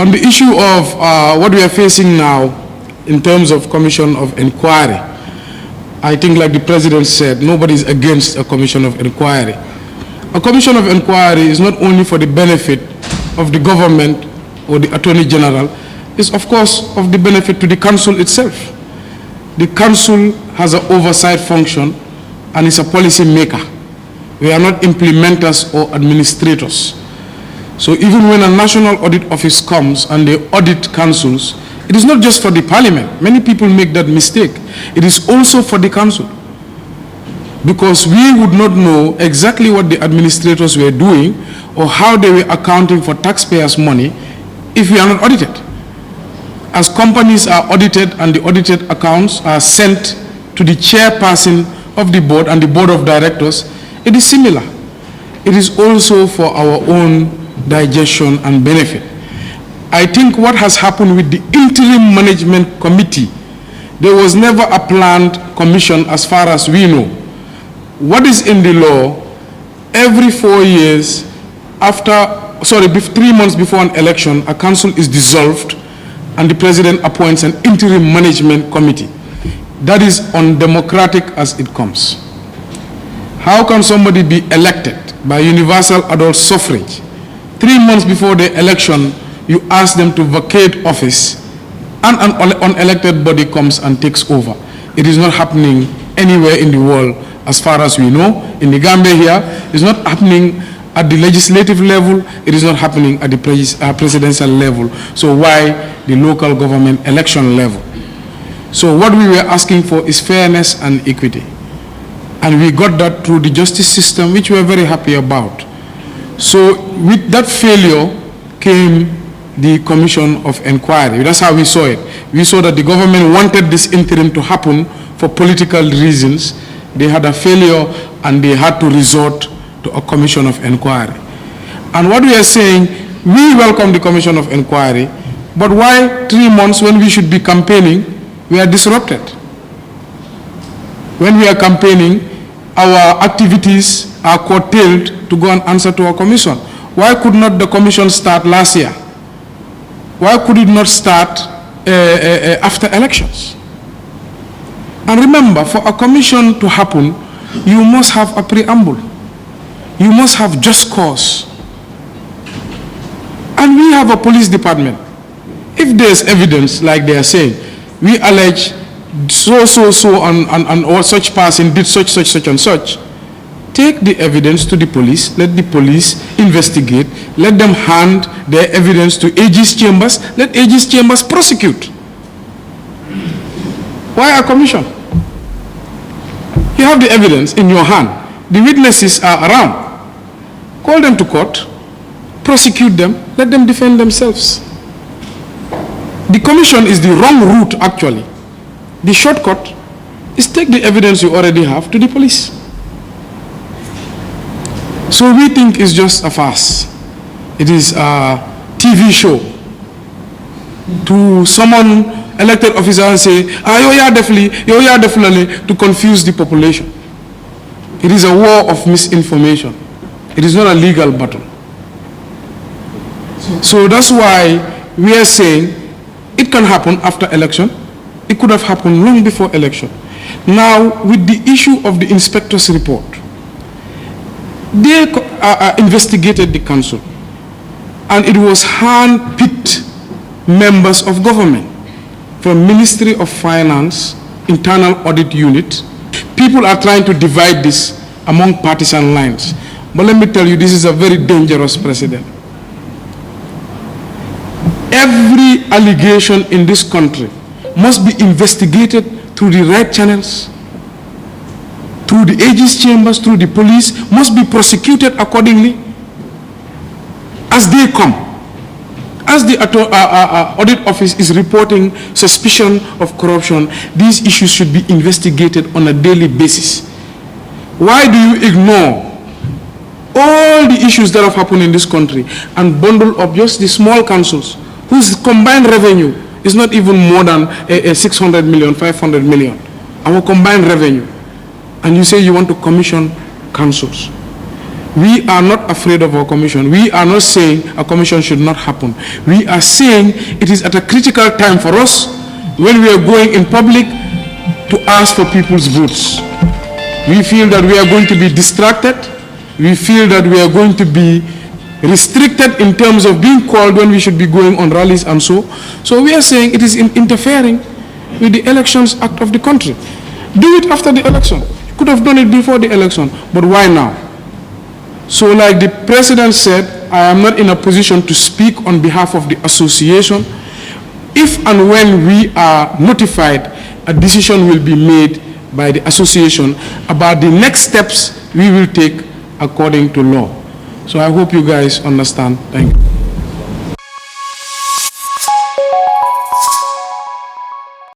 On the issue of what we are facing now in terms of commission of inquiry, I think like the President said, nobody is against a commission of inquiry. A commission of inquiry is not only for the benefit of the government or the Attorney General, it's of course of the benefit to the council itself. The council has an oversight function and is a policy maker. We are not implementers or administrators. So even when a national audit office comes and they audit councils, it is not just for the parliament. Many people make that mistake. It is also for the council. Because we would not know exactly what the administrators were doing or how they were accounting for taxpayers' money if we are not audited. As companies are audited and the audited accounts are sent to the chairperson of the board and the board of directors, it is similar. It is also for our own digestion and benefit. I think what has happened with the interim management committee, there was never a planned commission as far as we know. What is in the law, every 4 years after, 3 months before an election, a council is dissolved and the president appoints an interim management committee. That is undemocratic as it comes. How can somebody be elected by universal adult suffrage? 3 months before the election, you ask them to vacate office and an unelected body comes and takes over. It is not happening anywhere in the world as far as we know. In the Gambia here, it's not happening at the legislative level, it is not happening at the presidential level. So why the local government election level? So what we were asking for is fairness and equity. And we got that through the justice system, which we are very happy about. So with that failure came the commission of inquiry. That's how we saw it. We saw that the government wanted this interim to happen for political reasons. They had a failure and they had to resort to a commission of inquiry. And what we are saying, we welcome the commission of inquiry, but why 3 months when we should be campaigning, we are disrupted? When we are campaigning, our activities are curtailed to go and answer to our commission. Why could not the commission start last year? Why could it not start after elections? And remember, for a commission to happen, you must have a preamble. You must have just cause. And we have a police department. If there's evidence, like they are saying, we allege so and or such person did such and such, take the evidence to the police, let the police investigate, let them hand their evidence to AG's chambers, let AG's chambers prosecute. Why a commission? You have the evidence in your hand. The witnesses are around. Call them to court, prosecute them, let them defend themselves. The commission is the wrong route, actually. The shortcut is take the evidence you already have to the police. So we think it's just a farce. It is a TV show to summon elected officer and say, you definitely, to confuse the population. It is a war of misinformation. It is not a legal battle. So that's why we are saying it can happen after election. It could have happened long before election. Now, with the issue of the inspector's report, they investigated the council, and it was hand-picked members of government from Ministry of Finance, Internal Audit Unit. People are trying to divide this among partisan lines. But let me tell you, this is a very dangerous precedent. Every allegation in this country must be investigated through the right channels, through the AG's chambers, through the police, must be prosecuted accordingly as they come. As the audit office is reporting suspicion of corruption, these issues should be investigated on a daily basis. Why do you ignore all the issues that have happened in this country and bundle up just the small councils whose combined revenue is not even more than 600 million, 500 million, our combined revenue, and you say you want to commission councils? We are not afraid of our commission. We are not saying a commission should not happen. We are saying it is at a critical time for us when we are going in public to ask for people's votes. We feel that we are going to be distracted. We feel that we are going to be restricted in terms of being called when we should be going on rallies and so. So we are saying it is interfering with the Elections Act of the country. Do it after the election. You could have done it before the election, but why now? So like the president said, I am not in a position to speak on behalf of the association. If and when we are notified, a decision will be made by the association about the next steps we will take according to law. So I hope you guys understand. Thank you.